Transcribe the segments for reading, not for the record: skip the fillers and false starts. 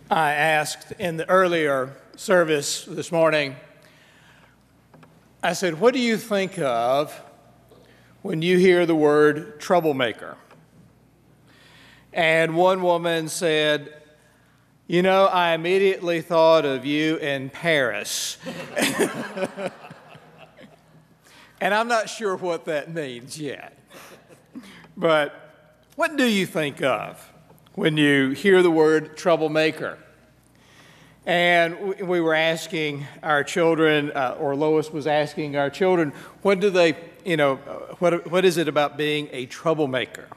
I asked in the earlier service this morning, I said, what do you think of when you hear the word troublemaker? And one woman said, you know, I immediately thought of you in Paris. And I'm not sure what that means yet. But what do you think of when you hear the word troublemaker? And we were asking our children, or Lois was asking our children, what do they, what is it about being a troublemaker?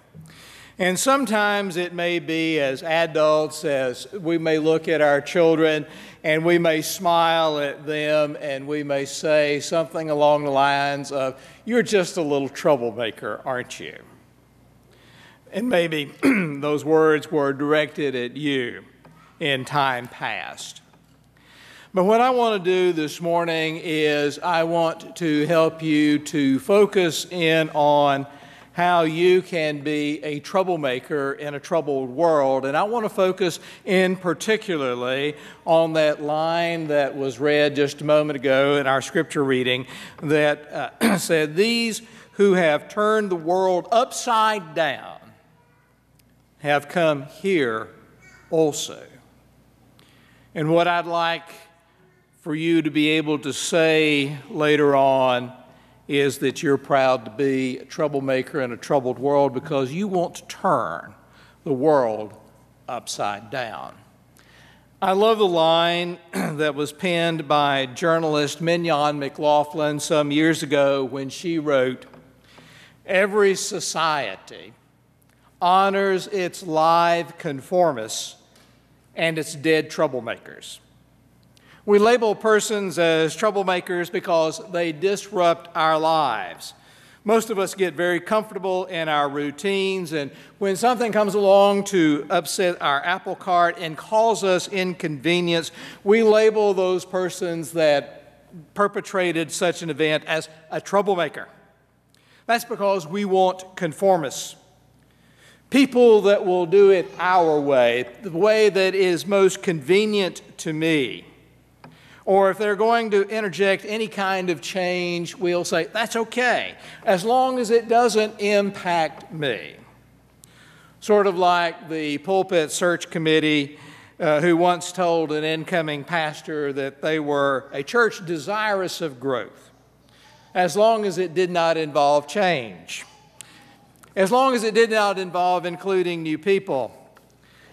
And sometimes it may be as adults, as we may look at our children and we may smile at them and we may say something along the lines of, you're just a little troublemaker, aren't you? And maybe those words were directed at you in time past. But what I want to do this morning is I want to help you to focus in on how you can be a troublemaker in a troubled world. And I want to focus in particularly on that line that was read just a moment ago in our scripture reading that said, these who have turned the world upside down have come here also. And what I'd like for you to be able to say later on is that you're proud to be a troublemaker in a troubled world because you want to turn the world upside down. I love the line that was penned by journalist Mignon McLaughlin some years ago when she wrote, "Every society honors its live conformists and its dead troublemakers. We label persons as troublemakers because they disrupt our lives. Most of us get very comfortable in our routines, and when something comes along to upset our apple cart and cause us inconvenience, we label those persons that perpetrated such an event as a troublemaker. That's because we want conformists. People that will do it our way, the way that is most convenient to me. Or if they're going to interject any kind of change, we'll say, that's okay, as long as it doesn't impact me." Sort of like the pulpit search committee who once told an incoming pastor that they were a church desirous of growth, as long as it did not involve change. As long as it did not involve including new people,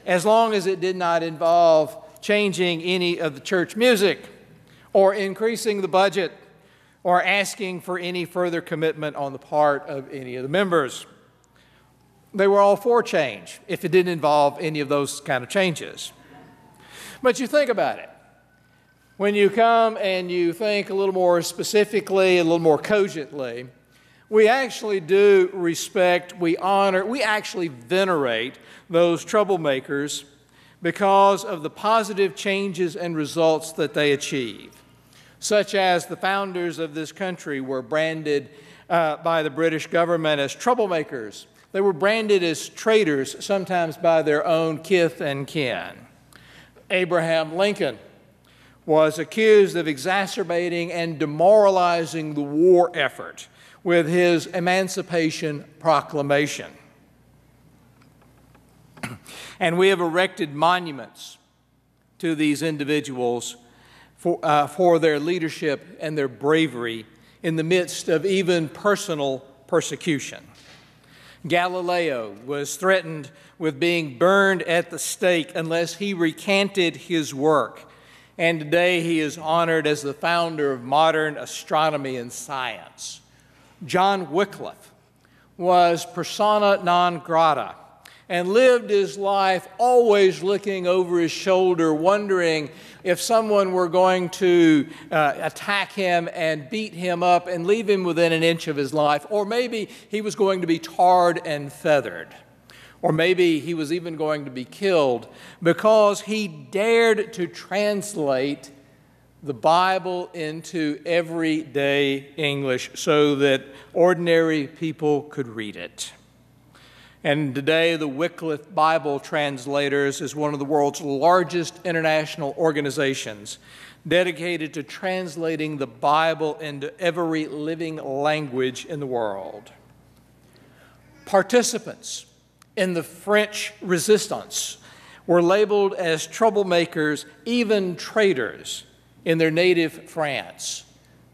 as long as it did not involve changing any of the church music, or increasing the budget, or asking for any further commitment on the part of any of the members. They were all for change if it didn't involve any of those kind of changes. But you think about it. When you come and you think a little more specifically, a little more cogently, we actually do respect, we honor, we actually venerate those troublemakers because of the positive changes and results that they achieve, such as the founders of this country were branded by the British government as troublemakers. They were branded as traitors, sometimes by their own kith and kin. Abraham Lincoln was accused of exacerbating and demoralizing the war effort with his Emancipation Proclamation. And we have erected monuments to these individuals for their leadership and their bravery in the midst of even personal persecution. Galileo was threatened with being burned at the stake unless he recanted his work. And today he is honored as the founder of modern astronomy and science. John Wycliffe was persona non grata and lived his life always looking over his shoulder, wondering if someone were going to attack him and beat him up and leave him within an inch of his life, or maybe he was going to be tarred and feathered, or maybe he was even going to be killed because he dared to translate the Bible into everyday English so that ordinary people could read it. And today, the Wycliffe Bible Translators is one of the world's largest international organizations dedicated to translating the Bible into every living language in the world. Participants in the French Resistance were labeled as troublemakers, even traitors, in their native France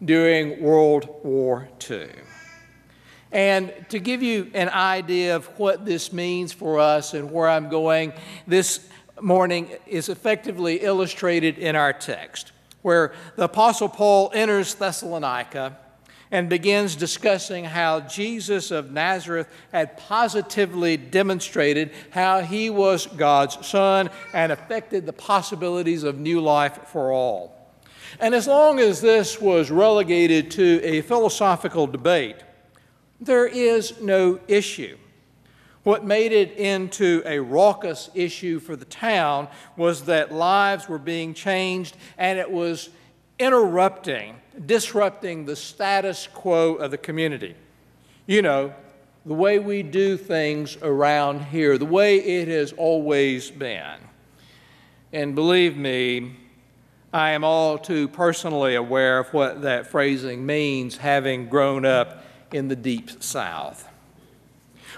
during World War II. And to give you an idea of what this means for us and where I'm going, this morning is effectively illustrated in our text, where the Apostle Paul enters Thessalonica and begins discussing how Jesus of Nazareth had positively demonstrated how he was God's Son and affected the possibilities of new life for all. And as long as this was relegated to a philosophical debate, there is no issue. What made it into a raucous issue for the town was that lives were being changed, and it was disrupting the status quo of the community. You know, the way we do things around here, the way it has always been. And believe me, I am all too personally aware of what that phrasing means, having grown up in the Deep South.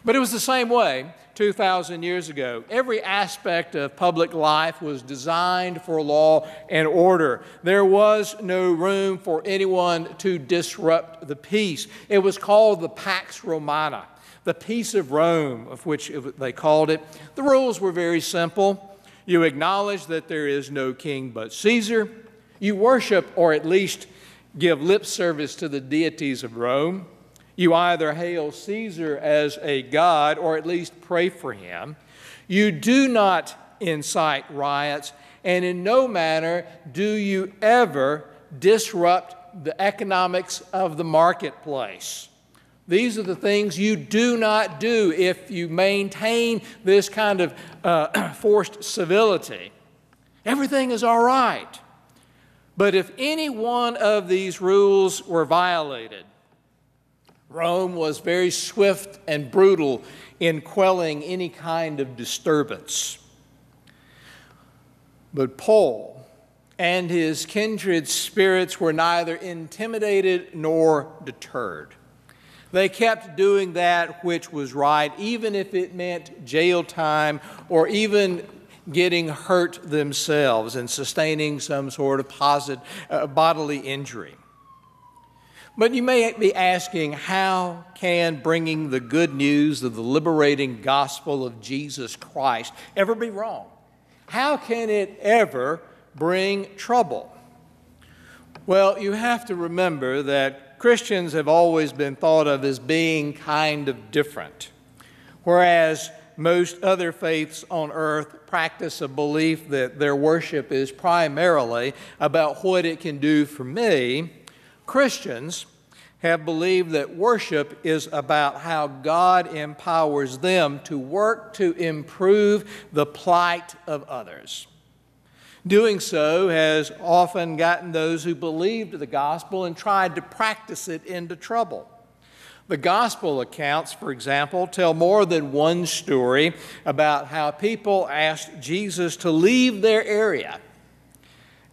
But it was the same way 2,000 years ago. Every aspect of public life was designed for law and order. There was no room for anyone to disrupt the peace. It was called the Pax Romana, the peace of Rome, of which they called it. The rules were very simple. You acknowledge that there is no king but Caesar. You worship, or at least give lip service to the deities of Rome. You either hail Caesar as a god or at least pray for him. You do not incite riots, and in no manner do you ever disrupt the economics of the marketplace. These are the things you do not do if you maintain this kind of forced civility. Everything is all right. But if any one of these rules were violated, Rome was very swift and brutal in quelling any kind of disturbance. But Paul and his kindred spirits were neither intimidated nor deterred. They kept doing that which was right, even if it meant jail time or even getting hurt themselves and sustaining some sort of bodily injury. But you may be asking, how can bringing the good news of the liberating gospel of Jesus Christ ever be wrong? How can it ever bring trouble? Well, you have to remember that Christians have always been thought of as being kind of different, whereas most other faiths on earth practice a belief that their worship is primarily about what it can do for me. Christians have believed that worship is about how God empowers them to work to improve the plight of others. Doing so has often gotten those who believed the gospel and tried to practice it into trouble. The gospel accounts, for example, tell more than one story about how people asked Jesus to leave their area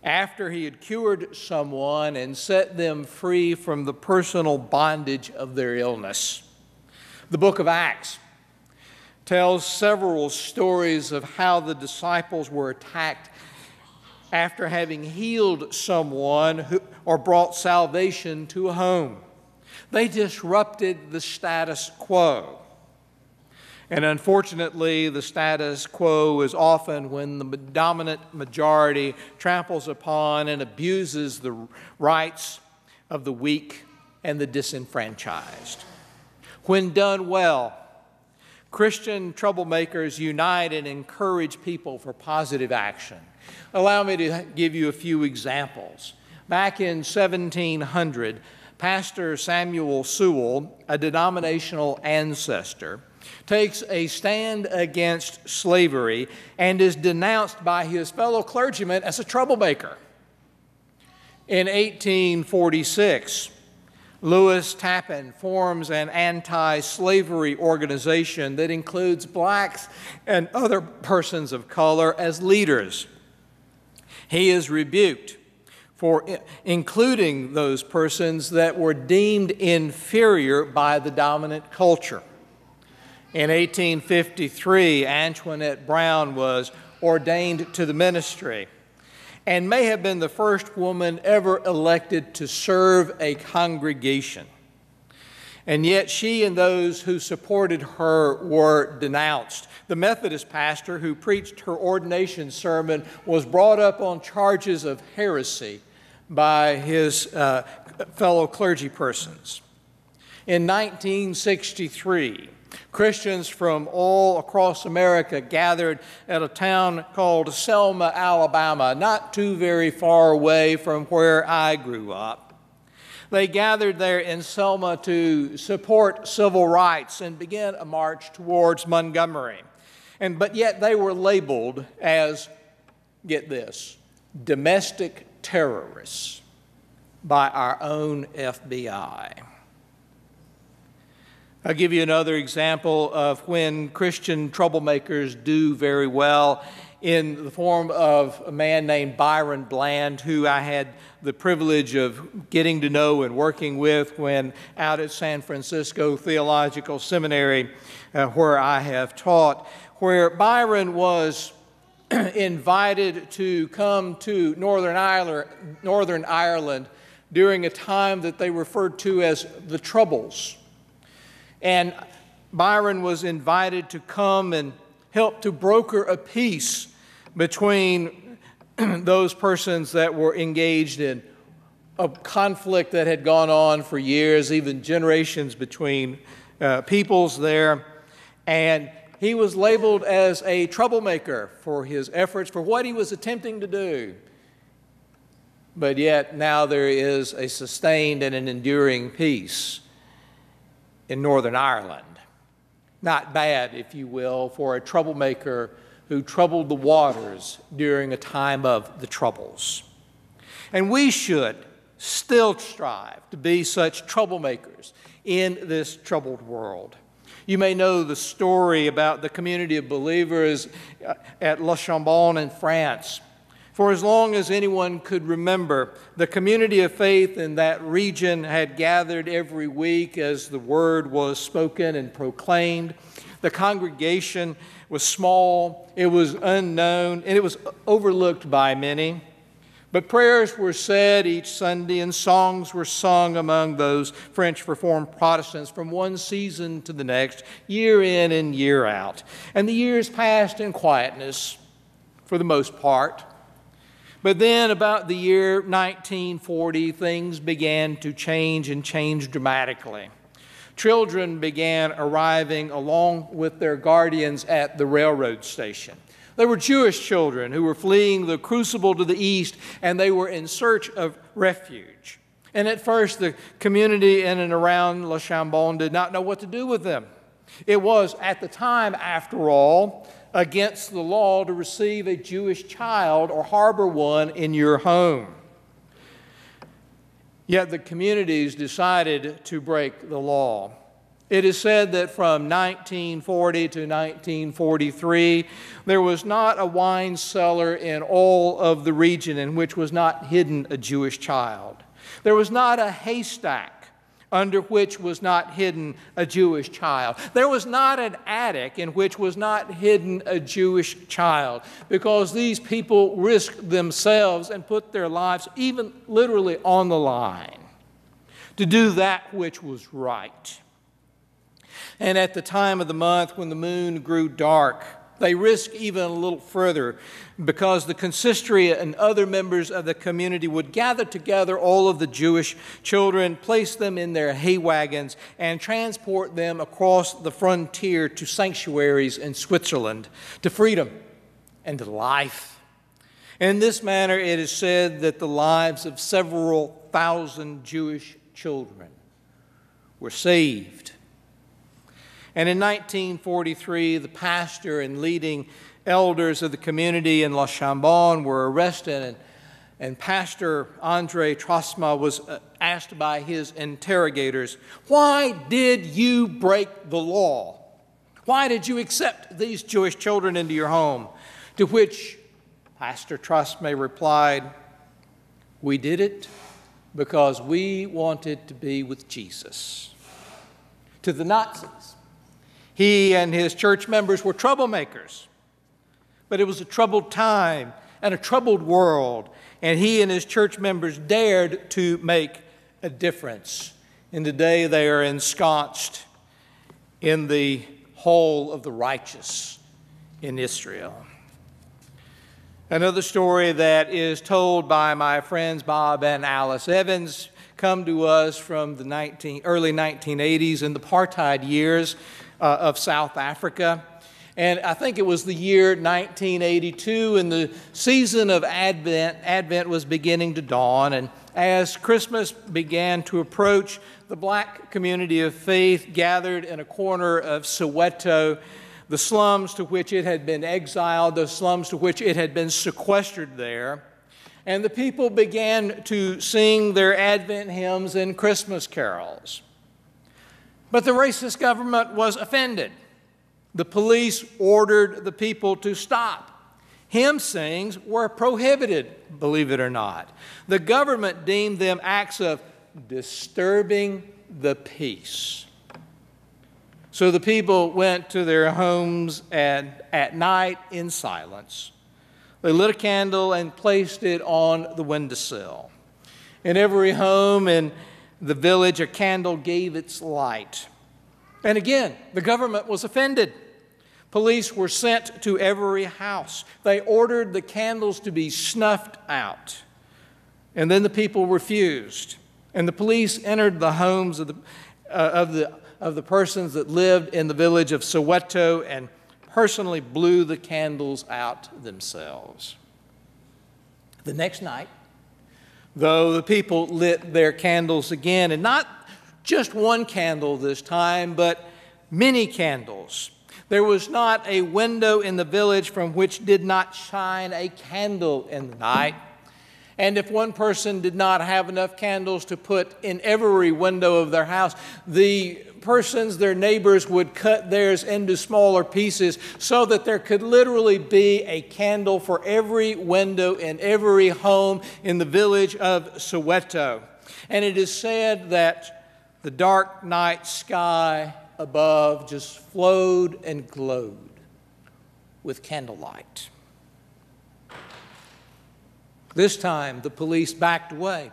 after he had cured someone and set them free from the personal bondage of their illness. The book of Acts tells several stories of how the disciples were attacked after having healed someone or brought salvation to a home. They disrupted the status quo. And unfortunately, the status quo is often when the dominant majority tramples upon and abuses the rights of the weak and the disenfranchised. When done well, Christian troublemakers unite and encourage people for positive action. Allow me to give you a few examples. Back in 1700, Pastor Samuel Sewall, a denominational ancestor, takes a stand against slavery and is denounced by his fellow clergymen as a troublemaker. In 1846, Louis Tappan forms an anti-slavery organization that includes blacks and other persons of color as leaders. He is rebuked for including those persons that were deemed inferior by the dominant culture. In 1853, Antoinette Brown was ordained to the ministry and may have been the first woman ever elected to serve a congregation. And yet she and those who supported her were denounced. The Methodist pastor who preached her ordination sermon was brought up on charges of heresy by his fellow clergy persons. In 1963, Christians from all across America gathered at a town called Selma, Alabama, not too very far away from where I grew up. They gathered there in Selma to support civil rights and began a march towards Montgomery. But yet they were labeled as, get this, domestic terrorists by our own FBI. I'll give you another example of when Christian troublemakers do very well in the form of a man named Byron Bland, who I had the privilege of getting to know and working with when out at San Francisco Theological Seminary, where I have taught, where Byron was invited to come to Northern Ireland during a time that they referred to as the Troubles. And Byron was invited to come and help to broker a peace between those persons that were engaged in a conflict that had gone on for years, even generations between peoples there. And he was labeled as a troublemaker for his efforts, for what he was attempting to do. But yet now there is a sustained and an enduring peace in Northern Ireland. Not bad, if you will, for a troublemaker who troubled the waters during a time of the Troubles. And we should still strive to be such troublemakers in this troubled world. You may know the story about the community of believers at Le Chambon in France. For as long as anyone could remember, the community of faith in that region had gathered every week as the word was spoken and proclaimed. The congregation was small, it was unknown, and it was overlooked by many. But prayers were said each Sunday and songs were sung among those French Reformed Protestants from one season to the next, year in and year out. And the years passed in quietness for the most part. But then about the year 1940, things began to change and change dramatically. Children began arriving along with their guardians at the railroad station. They were Jewish children who were fleeing the crucible to the east, and they were in search of refuge. And at first, the community in and around Le Chambon did not know what to do with them. It was, at the time, after all, against the law to receive a Jewish child or harbor one in your home. Yet the communities decided to break the law. It is said that from 1940 to 1943, there was not a wine cellar in all of the region in which was not hidden a Jewish child. There was not a haystack under which was not hidden a Jewish child. There was not an attic in which was not hidden a Jewish child, because these people risked themselves and put their lives even literally on the line to do that which was right. And at the time of the month when the moon grew dark, they risked even a little further, because the consistory and other members of the community would gather together all of the Jewish children, place them in their hay wagons, and transport them across the frontier to sanctuaries in Switzerland, to freedom and to life. In this manner, it is said that the lives of several thousand Jewish children were saved. And in 1943, the pastor and leading elders of the community in Le Chambon were arrested And Pastor Andre Trosma was asked by his interrogators, "Why did you break the law? Why did you accept these Jewish children into your home?" To which Pastor Trosma replied, "We did it because we wanted to be with Jesus." To the Nazis, he and his church members were troublemakers. But it was a troubled time and a troubled world, and he and his church members dared to make a difference. And today they are ensconced in the hole of the righteous in Israel. Another story that is told by my friends Bob and Alice Evans come to us from the early 1980s in the apartheid years of South Africa. And I think it was the year 1982, and the season of Advent was beginning to dawn. And as Christmas began to approach, the black community of faith gathered in a corner of Soweto, the slums to which it had been exiled, the slums to which it had been sequestered there. And the people began to sing their Advent hymns and Christmas carols. But the racist government was offended. The police ordered the people to stop. Hymn sings were prohibited, believe it or not. The government deemed them acts of disturbing the peace. So the people went to their homes at night in silence. They lit a candle and placed it on the windowsill. In every home in the village, a candle gave its light. And again, the government was offended. Police were sent to every house. They ordered the candles to be snuffed out. And then the people refused. And the police entered the homes of the persons that lived in the village of Soweto and personally blew the candles out themselves. The next night, though, the people lit their candles again, and not just one candle this time, but many candles. There was not a window in the village from which did not shine a candle in the night. And if one person did not have enough candles to put in every window of their house, the persons, their neighbors, would cut theirs into smaller pieces so that there could literally be a candle for every window in every home in the village of Soweto. And it is said that the dark night sky above just flowed and glowed with candlelight. This time, the police backed away,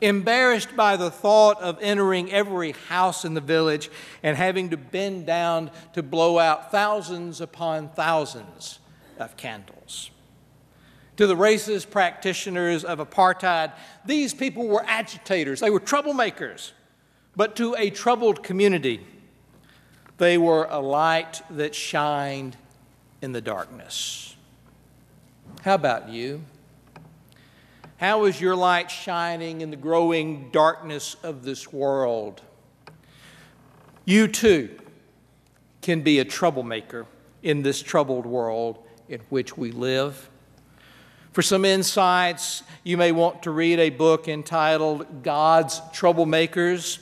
embarrassed by the thought of entering every house in the village and having to bend down to blow out thousands upon thousands of candles. To the racist practitioners of apartheid, these people were agitators. They were troublemakers. But to a troubled community, they were a light that shined in the darkness. How about you? How is your light shining in the growing darkness of this world? You too can be a troublemaker in this troubled world in which we live. For some insights, you may want to read a book entitled God's Troublemakers,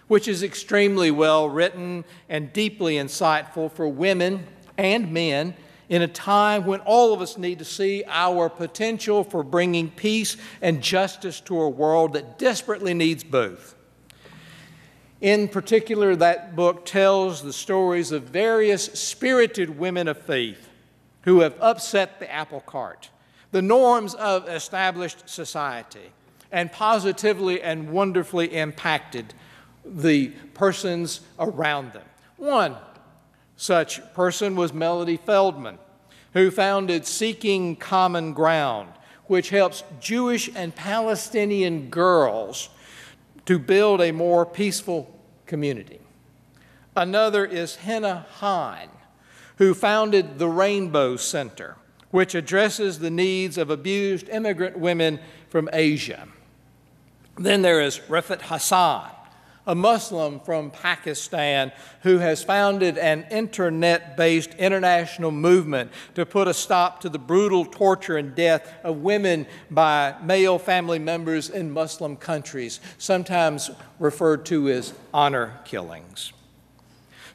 which is extremely well written and deeply insightful for women and men in a time when all of us need to see our potential for bringing peace and justice to a world that desperately needs both. In particular, that book tells the stories of various spirited women of faith who have upset the apple cart, the norms of established society, and positively and wonderfully impacted the persons around them. One such person was Melody Feldman, who founded Seeking Common Ground, which helps Jewish and Palestinian girls to build a more peaceful community. Another is Henna Hine, who founded the Rainbow Center, which addresses the needs of abused immigrant women from Asia. Then there is Rifat Hassan, a Muslim from Pakistan who has founded an internet-based international movement to put a stop to the brutal torture and death of women by male family members in Muslim countries, sometimes referred to as honor killings.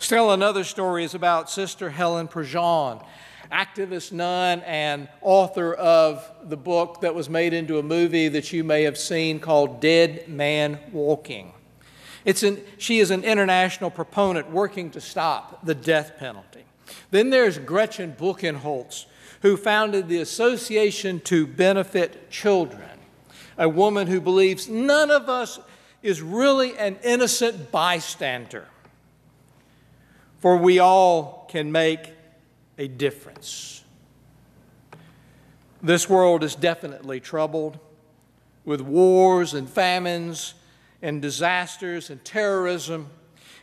Still another story is about Sister Helen Prejean, activist nun and author of the book that was made into a movie that you may have seen called Dead Man Walking. She is an international proponent working to stop the death penalty. Then there's Gretchen Buchenholz, who founded the Association to Benefit Children, a woman who believes none of us is really an innocent bystander, for we all can make a difference. This world is definitely troubled with wars and famines and disasters and terrorism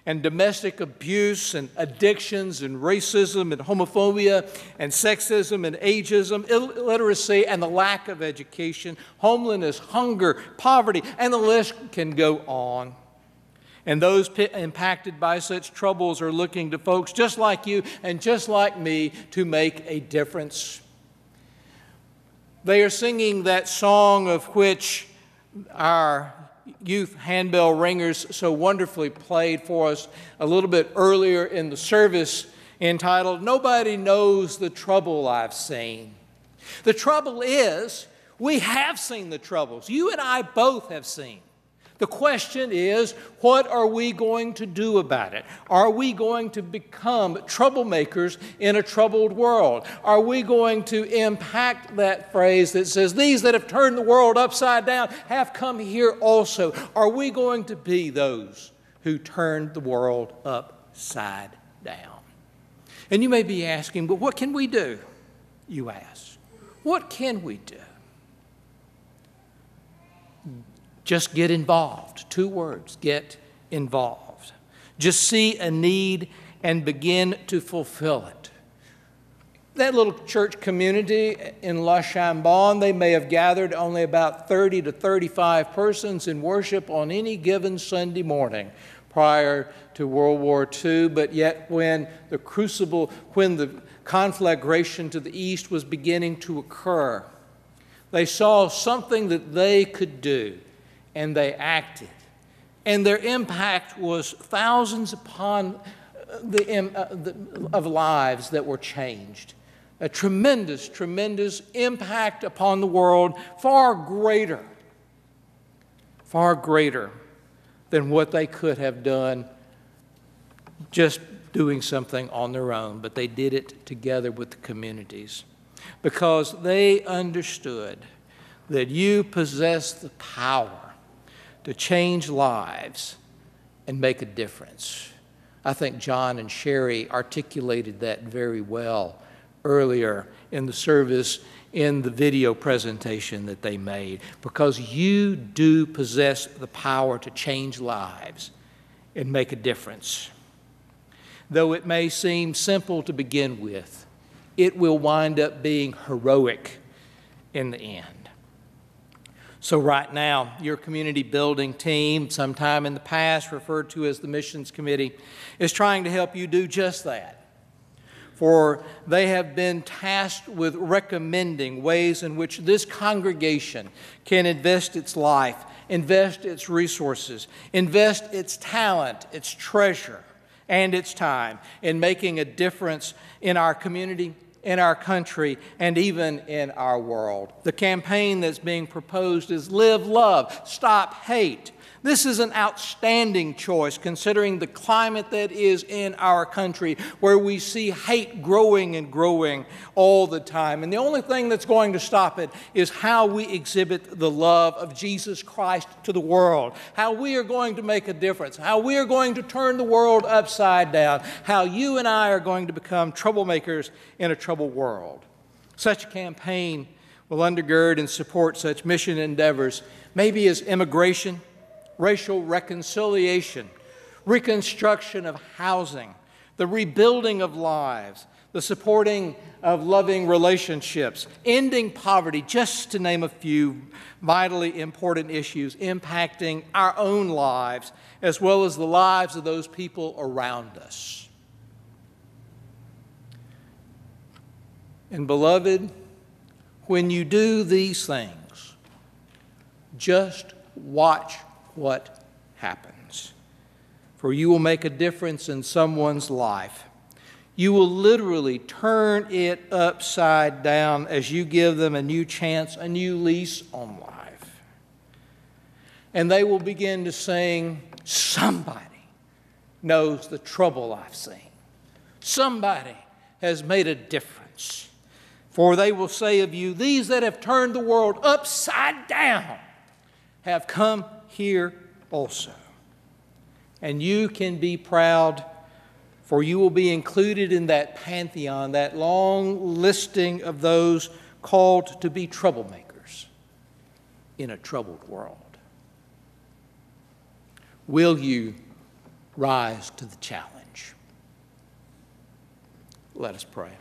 and domestic abuse and addictions and racism and homophobia and sexism and ageism, illiteracy and the lack of education, homelessness, hunger, poverty, and the list can go on. And those impacted by such troubles are looking to folks just like you and just like me to make a difference. They are singing that song of which our youth handbell ringers so wonderfully played for us a little bit earlier in the service, entitled, "Nobody Knows the Trouble I've Seen." The trouble is, we have seen the troubles. You and I both have seen. The question is, what are we going to do about it? Are we going to become troublemakers in a troubled world? Are we going to impact that phrase that says, "These that have turned the world upside down have come here also"? Are we going to be those who turned the world upside down? And you may be asking, but what can we do? You ask. What can we do? Just get involved. 2 words, get involved. Just see a need and begin to fulfill it. That little church community in La Chambon, they may have gathered only about 30 to 35 persons in worship on any given Sunday morning prior to World War II, but yet when the conflagration to the east was beginning to occur, they saw something that they could do, and they acted. And their impact was thousands upon of lives that were changed. A tremendous, tremendous impact upon the world, far greater than what they could have done just doing something on their own. But they did it together with the communities because they understood that you possess the power to change lives and make a difference. I think John and Sherry articulated that very well earlier in the service in the video presentation that they made, because you do possess the power to change lives and make a difference. Though it may seem simple to begin with, it will wind up being heroic in the end. So right now, your community building team, sometime in the past referred to as the Missions Committee, is trying to help you do just that. For they have been tasked with recommending ways in which this congregation can invest its life, invest its resources, invest its talent, its treasure, and its time in making a difference in our community, in our country, and even in our world. The campaign that's being proposed is Live Love, Stop Hate. This is an outstanding choice considering the climate that is in our country, where we see hate growing and growing all the time. And the only thing that's going to stop it is how we exhibit the love of Jesus Christ to the world, how we are going to make a difference, how we are going to turn the world upside down, how you and I are going to become troublemakers in a troubled world. Such a campaign will undergird and support such mission endeavors, maybe as immigration, racial reconciliation, reconstruction of housing, the rebuilding of lives, the supporting of loving relationships, ending poverty, just to name a few vitally important issues impacting our own lives as well as the lives of those people around us. And beloved, when you do these things, just watch what happens. For you will make a difference in someone's life. You will literally turn it upside down as you give them a new chance, a new lease on life. And they will begin to sing, somebody knows the trouble I've seen. Somebody has made a difference. For they will say of you, these that have turned the world upside down have come here also. And you can be proud, for you will be included in that pantheon, that long listing of those called to be troublemakers in a troubled world. Will you rise to the challenge? Let us pray.